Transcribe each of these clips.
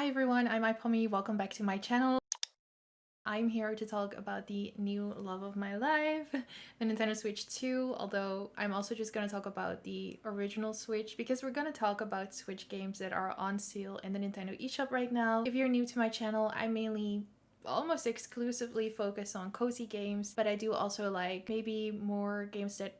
Hi everyone, I'm iPommy. Welcome back to my channel. I'm here to talk about the new love of my life, the Nintendo Switch 2, although I'm also just going to talk about the original Switch because we're going to talk about Switch games that are on sale in the Nintendo Eshop right now. If you're new to my channel, I mainly almost exclusively focus on cozy games, but I do also like maybe more games that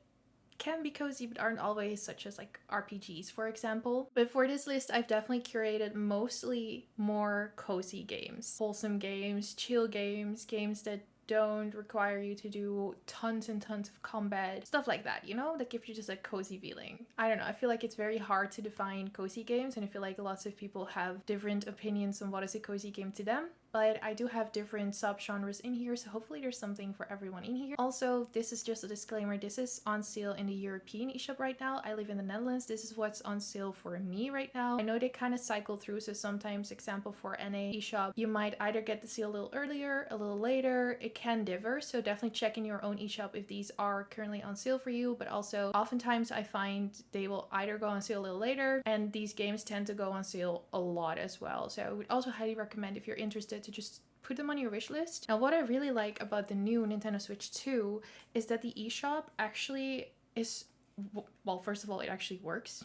can be cozy but aren't always, such as like RPGs for example. But for this list I've definitely curated mostly more cozy games, wholesome games, chill games, games that don't require you to do tons and tons of combat, stuff like that, you know, that give you just a cozy feeling. I don't know, I feel like it's very hard to define cozy games and I feel like lots of people have different opinions on what is a cozy game to them. But I do have different subgenres in here, so hopefully there's something for everyone in here. Also, this is just a disclaimer, this is on sale in the European eShop right now. I live in the Netherlands, this is what's on sale for me right now. I know they kind of cycle through, so sometimes, example for NA eShop, you might either get the sale a little earlier, a little later, it can differ, so definitely check in your own eShop if these are currently on sale for you. But also, oftentimes I find they will either go on sale a little later, and these games tend to go on sale a lot as well. So I would also highly recommend, if you're interested, to just put them on your wish list. Now, what I really like about the new Nintendo Switch 2 is that the eShop actually is, well, first of all, it actually works.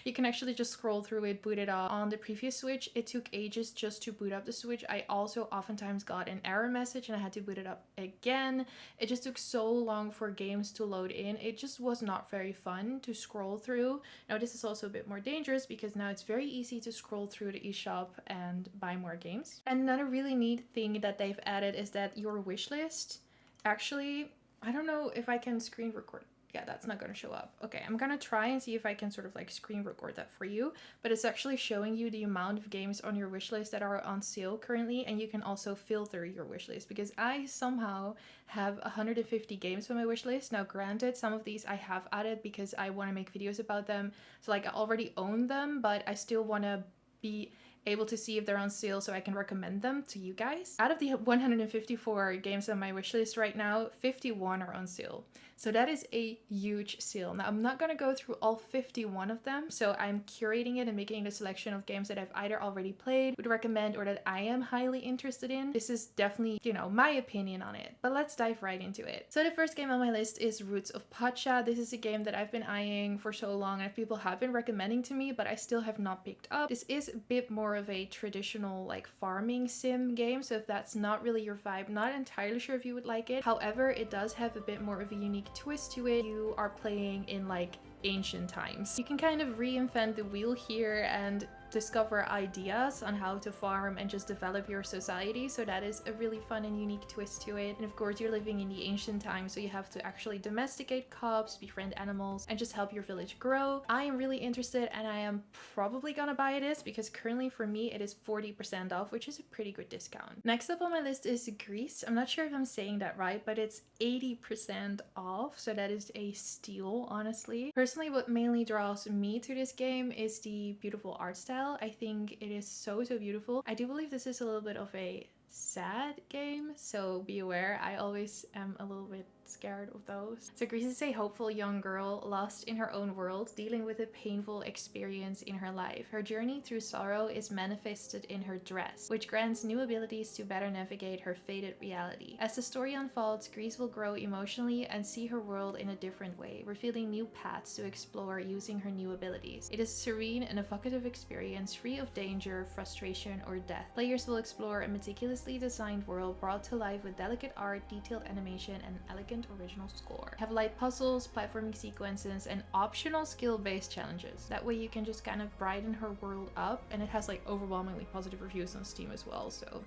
You can actually just scroll through it, boot it up. On the previous Switch, it took ages just to boot up the Switch. I also oftentimes got an error message and I had to boot it up again. It just took so long for games to load in. It just was not very fun to scroll through. Now, this is also a bit more dangerous because now it's very easy to scroll through the eShop and buy more games. And another really neat thing that they've added is that your wish list actually, I don't know if I can screen record. Yeah, that's not going to show up. Okay, I'm going to try and see if I can sort of like screen record that for you, but it's actually showing you the amount of games on your wishlist that are on sale currently, and you can also filter your wishlist because I somehow have 150 games on my wishlist. Now, granted, some of these I have added because I want to make videos about them, so like I already own them, but I still want to be able to see if they're on sale so I can recommend them to you guys. Out of the 154 games on my wishlist right now, 51 are on sale. So that is a huge sale. Now, I'm not going to go through all 51 of them, so I'm curating it and making a selection of games that I've either already played, would recommend, or that I am highly interested in. This is definitely, you know, my opinion on it, but let's dive right into it. So the first game on my list is Roots of Pacha. This is a game that I've been eyeing for so long and people have been recommending to me, but I still have not picked up. This is a bit more of a traditional like farming sim game, so if that's not really your vibe, not entirely sure if you would like it. However, it does have a bit more of a unique twist to it. You are playing in like ancient times. You can kind of reinvent the wheel here and discover ideas on how to farm and just develop your society, so that is a really fun and unique twist to it. And of course, you're living in the ancient times, so you have to actually domesticate crops, befriend animals, and just help your village grow. I am really interested and I am probably gonna buy this because currently for me it is 40% off, which is a pretty good discount. Next up on my list is Gris. I'm not sure if I'm saying that right, but it's 80% off, so that is a steal, honestly. Personally, what mainly draws me to this game is the beautiful art style. I think it is so beautiful. I do believe this is a little bit of a sad game, so be aware. I always am a little bit scared of those. So Gris is a hopeful young girl lost in her own world, dealing with a painful experience in her life. Her journey through sorrow is manifested in her dress, which grants new abilities to better navigate her fated reality. As the story unfolds, Gris will grow emotionally and see her world in a different way, revealing new paths to explore using her new abilities. It is a serene and evocative experience, free of danger, frustration, or death. Players will explore a meticulously designed world brought to life with delicate art, detailed animation, and elegant original score. Have light puzzles, platforming sequences, and optional skill-based challenges. That way you can just kind of brighten her world up, and it has like overwhelmingly positive reviews on Steam as well, so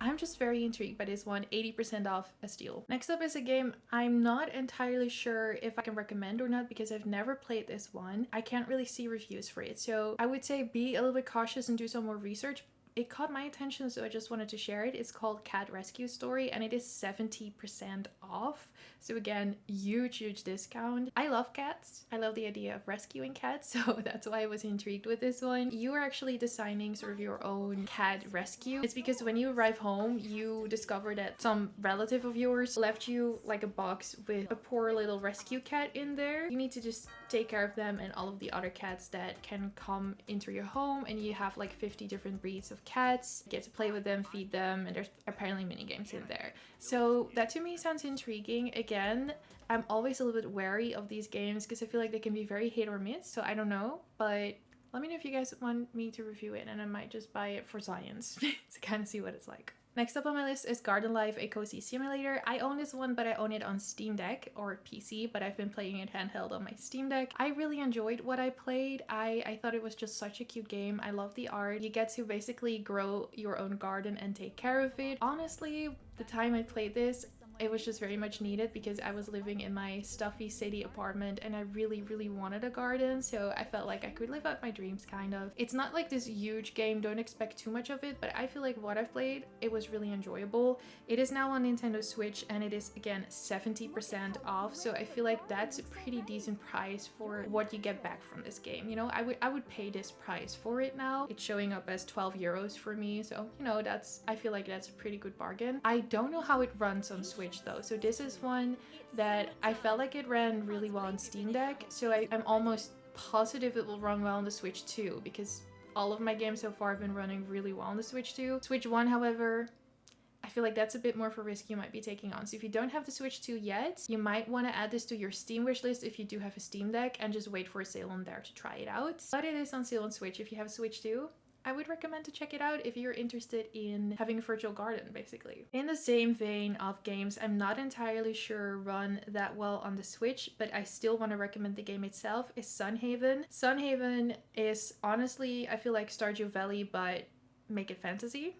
I'm just very intrigued by this one. 80% off, a steal. Next up is a game I'm not entirely sure if I can recommend or not because I've never played this one. I can't really see reviews for it, so I would say be a little bit cautious and do some more research. It caught my attention, so I just wanted to share it. It's called Cat Rescue Story and it is 70% off. So again, huge discount. I love cats. I love the idea of rescuing cats, so that's why I was intrigued with this one. You are actually designing sort of your own cat rescue. It's because when you arrive home, you discover that some relative of yours left you like a box with a poor little rescue cat in there. You need to just take care of them and all of the other cats that can come into your home, and you have like 50 different breeds of cats. You get to play with them, feed them, and there's apparently mini games in there. So that to me sounds intriguing. Again, I'm always a little bit wary of these games because I feel like they can be very hit or miss, so I don't know, but let me know if you guys want me to review it, and I might just buy it for science to kind of see what it's like. Next up on my list is Garden Life, a cozy simulator. I own this one, but I own it on Steam Deck or PC, but I've been playing it handheld on my Steam Deck. I really enjoyed what I played. I thought it was just such a cute game. I love the art. You get to basically grow your own garden and take care of it. Honestly, the time I played this, it was just very much needed because I was living in my stuffy city apartment and I really wanted a garden, so I felt like I could live out my dreams kind of. It's not like this huge game, don't expect too much of it, but I feel like what I've played, it was really enjoyable. It is now on Nintendo Switch and it is again 70% off, so I feel like that's a pretty decent price for what you get back from this game. You know, I would pay this price for it now. It's showing up as 12 euros for me, so you know, I feel like that's a pretty good bargain. I don't know how it runs on Switch though, so this is one that I felt like it ran really well on Steam Deck, so I'm almost positive it will run well on the Switch too, because all of my games so far have been running really well on the Switch too. Switch 1, however, I feel like that's a bit more of a risk you might be taking on. So if you don't have the Switch 2 yet, you might want to add this to your Steam wishlist if you do have a Steam Deck and just wait for a sale on there to try it out. But it is on sale on Switch if you have a Switch 2. I would recommend to check it out if you're interested in having a virtual garden, basically. In the same vein of games I'm not entirely sure run that well on the Switch, but I still want to recommend the game itself, is Sunhaven. Sunhaven is honestly, I feel like Stardew Valley, but make it fantasy.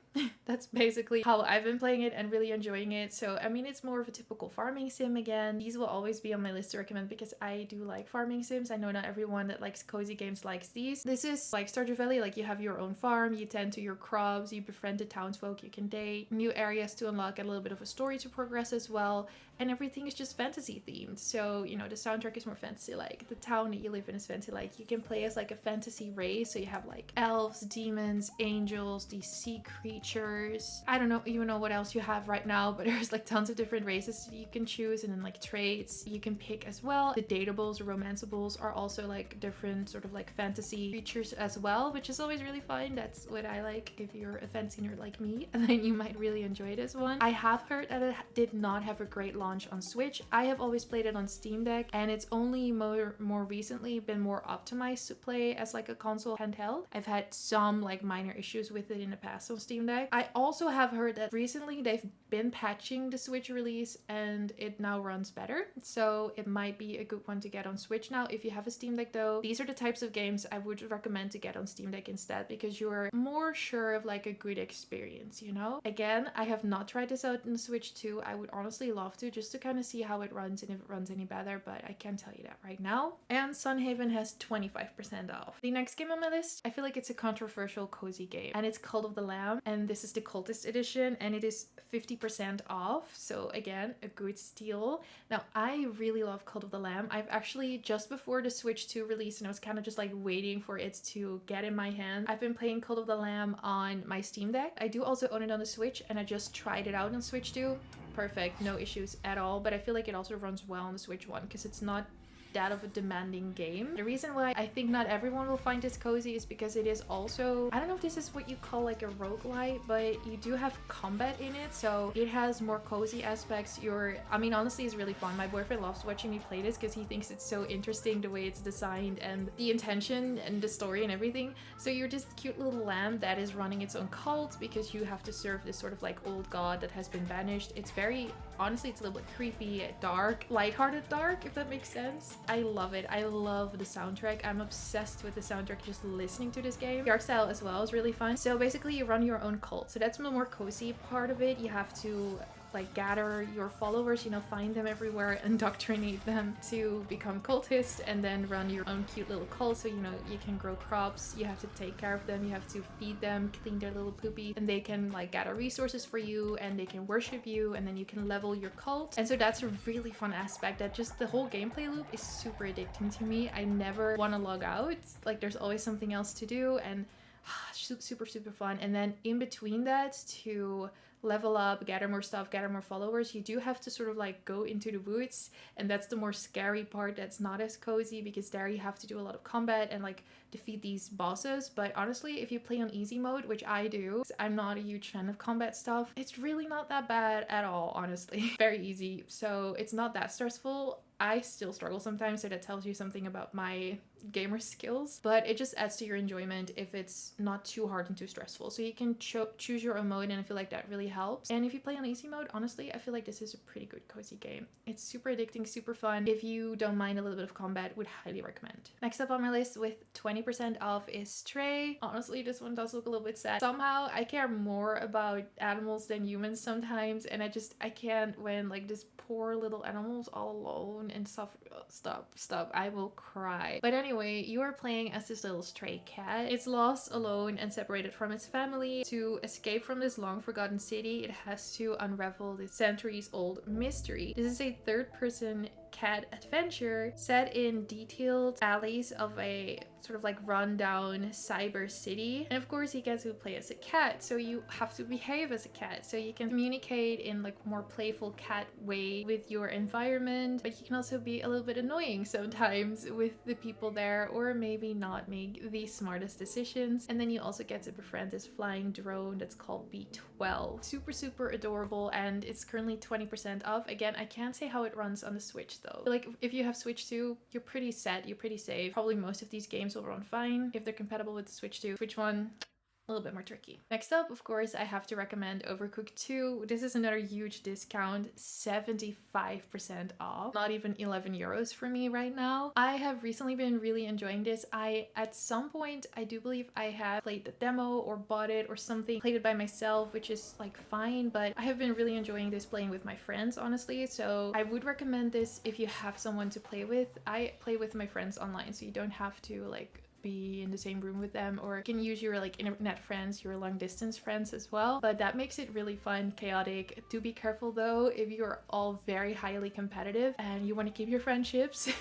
That's basically how I've been playing it and really enjoying it. So I mean, it's more of a typical farming sim again. These will always be on my list to recommend because I do like farming sims. I know not everyone that likes cozy games likes these. This is like Stardew Valley, like you have your own farm, you tend to your crops, you befriend the townsfolk, you can date, new areas to unlock, and a little bit of a story to progress as well. And everything is just fantasy themed. So, you know, the soundtrack is more fantasy like. The town that you live in is fantasy like. You can play as like a fantasy race. So you have like elves, demons, angels, these sea creatures. I don't know even know what else you have right now, but there's like tons of different races you can choose, and then like traits you can pick as well. The dateables or romanceables are also like different sort of like fantasy creatures as well, which is always really fun. That's what I like. If you're a fantasy nerd like me, and then you might really enjoy this one. I have heard that it did not have a great launch on Switch. I have always played it on Steam Deck, and it's only more recently been more optimized to play as like a console handheld. I've had some like minor issues with it in the past on Steam Deck. I also have heard that recently they've been patching the Switch release and it now runs better, so it might be a good one to get on Switch now if you have a Steam Deck though. These are the types of games I would recommend to get on Steam Deck instead, because you're more sure of like a good experience, you know? Again, I have not tried this out on the Switch 2. I would honestly love to, just to kind of see how it runs and if it runs any better, but I can't tell you that right now. And Sunhaven has 25% off. The next game on my list, I feel like it's a controversial cozy game, and it's Cult of the Lamb, and this is the Cultist edition, and it is 50% off, so again, a good steal. Now, I really love Cult of the Lamb. I've actually, just before the Switch 2 release, and I was kind of just like waiting for it to get in my hand, I've been playing Cult of the Lamb on my Steam Deck. I do also own it on the Switch, and I just tried it out on Switch 2. Perfect, no issues at all, but I feel like it also runs well on the Switch 1 because it's not that of a demanding game. The reason why I think not everyone will find this cozy is because it is also, I don't know if this is what you call like a roguelite, but you do have combat in it, so it has more cozy aspects. I mean, honestly, it's really fun. My boyfriend loves watching me play this because he thinks it's so interesting the way it's designed and the intention and the story and everything. So you're this cute little lamb that is running its own cult because you have to serve this sort of like old god that has been banished. It's very, honestly, it's a little bit creepy, dark, lighthearted dark, if that makes sense. I love it. I love the soundtrack. I'm obsessed with the soundtrack just listening to this game. The art style as well is really fun. So basically you run your own cult. So that's the more cozy part of it. You have to like gather your followers, you know, find them everywhere, indoctrinate them to become cultists, and then run your own cute little cult. So, you know, you can grow crops, you have to take care of them, you have to feed them, clean their little poopy, and they can like gather resources for you, and they can worship you, and then you can level your cult. And so that's a really fun aspect that just the whole gameplay loop is super addicting to me. I never want to log out. Like there's always something else to do, and super fun. And then in between that, to level up, gather more stuff, gather more followers, you do have to sort of like go into the woods, and that's the more scary part. That's not as cozy because there you have to do a lot of combat and like defeat these bosses. But honestly, if you play on easy mode, which I do, I'm not a huge fan of combat stuff, it's really not that bad at all, honestly. Very easy, so it's not that stressful. I still struggle sometimes, so that tells you something about my gamer skills, but it just adds to your enjoyment if it's not too hard and too stressful. So you can choose your own mode, and I feel like that really helps. And if you play on easy mode, honestly, I feel like this is a pretty good cozy game. It's super addicting, super fun. If you don't mind a little bit of combat, would highly recommend. Next up on my list with 20% off is Stray. Honestly, this one does look a little bit sad. Somehow I care more about animals than humans sometimes, and I can't when like this poor little animals all alone and suffer. Stop, I will cry. But anyway, you are playing as this little stray cat. It's lost, alone, and separated from its family. To escape from this long forgotten city, it has to unravel this centuries old mystery. This is a third-person cat adventure set in detailed alleys of a sort of like rundown cyber city. And of course you get to play as a cat, so you have to behave as a cat, so you can communicate in like more playful cat way with your environment, but you can also be a little bit annoying sometimes with the people there, or maybe not make the smartest decisions. And then you also get to befriend this flying drone that's called B12. Super adorable, and it's currently 20% off. Again, I can't say how it runs on the Switch though. Like if you have Switch 2, you're pretty set, you're pretty safe. Probably most of these games will run fine if they're compatible with the Switch 2. Switch 1, a little bit more tricky. Next up, of course, I have to recommend Overcooked 2. This is another huge discount, 75% off. Not even 11 euros for me right now. I have recently been really enjoying this. At some point, I do believe I have played the demo or bought it or something, played it by myself, which is like fine, but I have been really enjoying this playing with my friends, honestly. So I would recommend this if you have someone to play with. I play with my friends online, so you don't have to like be in the same room with them, or you can use your like internet friends, your long distance friends as well. But that makes it really fun, chaotic. Do be careful though, if you're all very highly competitive and you want to keep your friendships,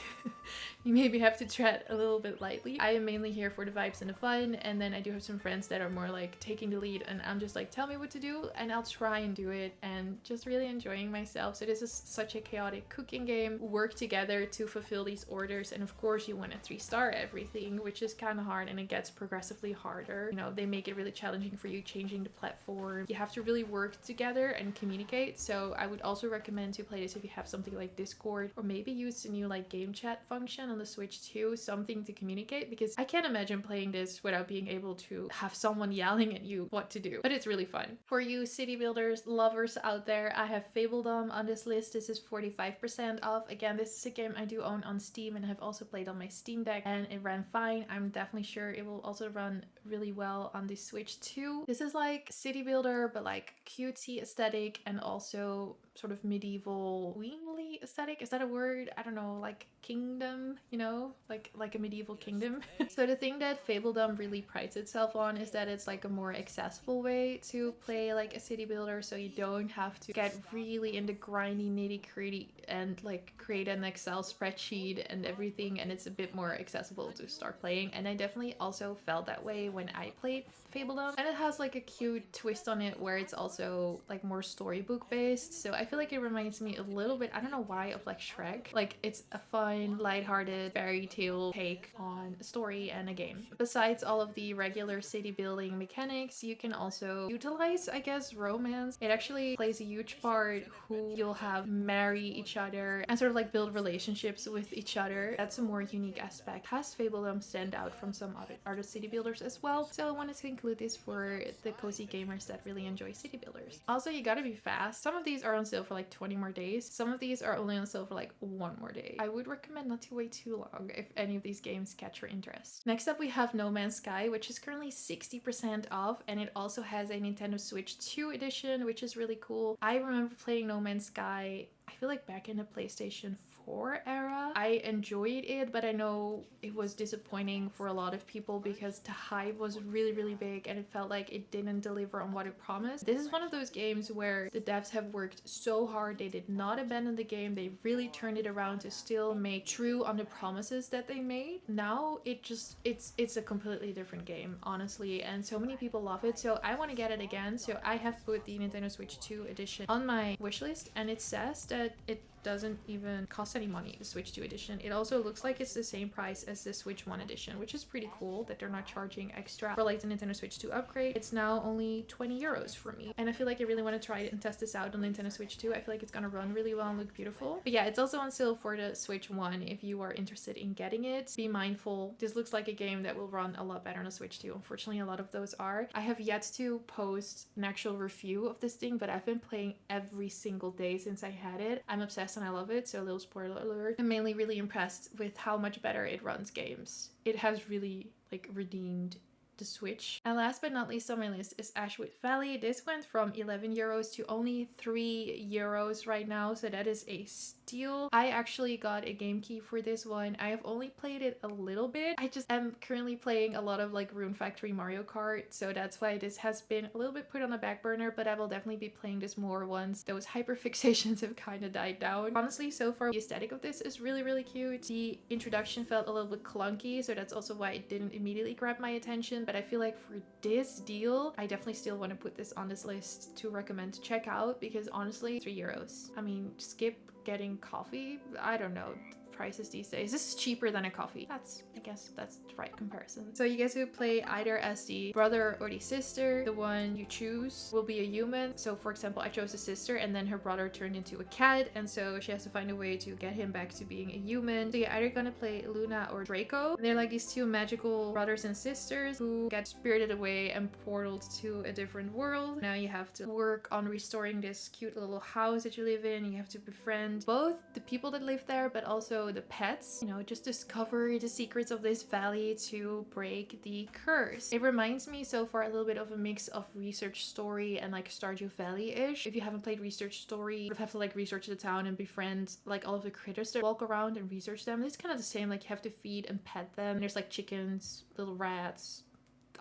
you maybe have to tread a little bit lightly. I am mainly here for the vibes and the fun, and then I do have some friends that are more like taking the lead, and I'm just like, tell me what to do and I'll try and do it, and just really enjoying myself. So this is such a chaotic cooking game. Work together to fulfill these orders, and of course you want to 3-star everything, which is kind of hard, and it gets progressively harder. You know, they make it really challenging for you, changing the platform. You have to really work together and communicate. So I would also recommend to play this if you have something like Discord, or maybe use the new like game chat function on the Switch too, something to communicate, because I can't imagine playing this without being able to have someone yelling at you what to do. But it's really fun. For you city builders lovers out there, I have Fabledom on this list. This is 45% off. Again, this is a game I do own on Steam and have also played on my Steam Deck, and it ran fine. I'm definitely sure it will also run really well on the Switch too. This is like city builder, but like cutesy aesthetic, and also sort of medieval queenly aesthetic. Is that a word? I don't know, like kingdom, you know, like a medieval kingdom. So the thing that Fabledom really prides itself on is that it's like a more accessible way to play like a city builder, so you don't have to get really into grindy nitty-gritty and like create an Excel spreadsheet and everything, and it's a bit more accessible to start playing. And I definitely also felt that way when I played Fabledom, and it has like a cute twist on it where it's also like more storybook based, so I feel like it reminds me a little bit, I don't know why, of like Shrek. Like it's a fun, lighthearted fairy tale take on a story and a game. Besides all of the regular city building mechanics, you can also utilize, I guess, romance. It actually plays a huge part who you'll have marry each other and sort of like build relationships with each other. That's a more unique aspect. Has Fabledom stand out from some other city builders as well, so I wanted to include this for the cozy gamers that really enjoy city builders. Also, you gotta be fast. Some of these are on sale for like 20 more days. Some of these are only on sale for like 1 more day. I would recommend not to wait too long if any of these games catch your interest. Next up, we have No Man's Sky, which is currently 60% off, and it also has a Nintendo Switch 2 edition, which is really cool. I remember playing No Man's Sky, I feel like back in the PlayStation PS4 era. I enjoyed it, but I know it was disappointing for a lot of people because the hype was really big and it felt like it didn't deliver on what it promised. This is one of those games where the devs have worked so hard. They did not abandon the game. They really turned it around to still make true on the promises that they made. Now it's a completely different game, honestly, and so many people love it, so I want to get it again. So I have put the Nintendo Switch 2 edition on my wishlist, and it says that it doesn't even cost any money, the Switch 2 edition. It also looks like it's the same price as the Switch 1 edition, which is pretty cool that they're not charging extra for like the Nintendo Switch 2 upgrade. It's now only 20 euros for me, and I feel like I really want to try it and test this out on Nintendo Switch 2. I feel like it's gonna run really well and look beautiful. But yeah, it's also on sale for the Switch 1 if you are interested in getting it. Be mindful, this looks like a game that will run a lot better on a Switch 2. Unfortunately, a lot of those are. I have yet to post an actual review of this thing, but I've been playing every single day since I had it. I'm obsessed and I love it, so a little spoiler alert. I'm mainly really impressed with how much better it runs games. It has really like redeemed the Switch. And last but not least on my list is Ashwood Valley. This went from 11 euros to only 3 euros right now, so that is a steal. I actually got a game key for this one. I have only played it a little bit. I just am currently playing a lot of like Rune Factory Mario Kart, so that's why this has been a little bit put on the back burner, but I will definitely be playing this more once those hyperfixations have kind of died down. Honestly, so far the aesthetic of this is really cute. The introduction felt a little bit clunky, so that's also why it didn't immediately grab my attention, but I feel like for this deal, I definitely still want to put this on this list to recommend to check out, because honestly, 3 euros. I mean, skip getting coffee. I don't know prices these days. This is cheaper than a coffee. I guess that's the right comparison. So you guys who play either as the brother or the sister, the one you choose will be a human. So for example, I chose a sister and then her brother turned into a cat, and so she has to find a way to get him back to being a human. So you're either gonna play Luna or Draco. They're like these two magical brothers and sisters who get spirited away and portaled to a different world. Now you have to work on restoring this cute little house that you live in. You have to befriend both the people that live there, but also the pets, you know, just discover the secrets of this valley to break the curse. It reminds me so far a little bit of a mix of Research Story and like Stardew Valley-ish. If you haven't played Research Story, you have to like research the town and befriend like all of the critters that walk around and research them. It's kind of the same, like you have to feed and pet them. There's like chickens, little rats,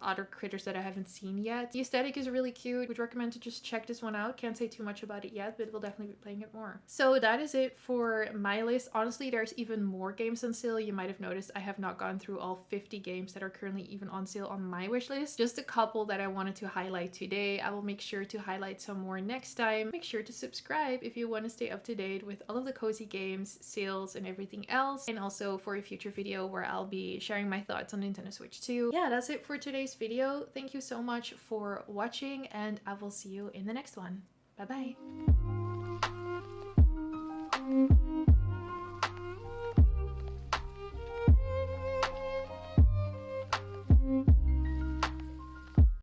other critters that I haven't seen yet. The aesthetic is really cute. Would recommend to just check this one out. Can't say too much about it yet, but we'll definitely be playing it more. So that is it for my list. Honestly, there's even more games on sale. You might have noticed I have not gone through all 50 games that are currently even on sale on my wish list. Just a couple that I wanted to highlight today. I will make sure to highlight some more next time. Make sure to subscribe if you want to stay up to date with all of the cozy games, sales, and everything else. And also for a future video where I'll be sharing my thoughts on Nintendo Switch 2. Yeah, that's it for today's video. Thank you so much for watching, and I will see you in the next one. Bye bye.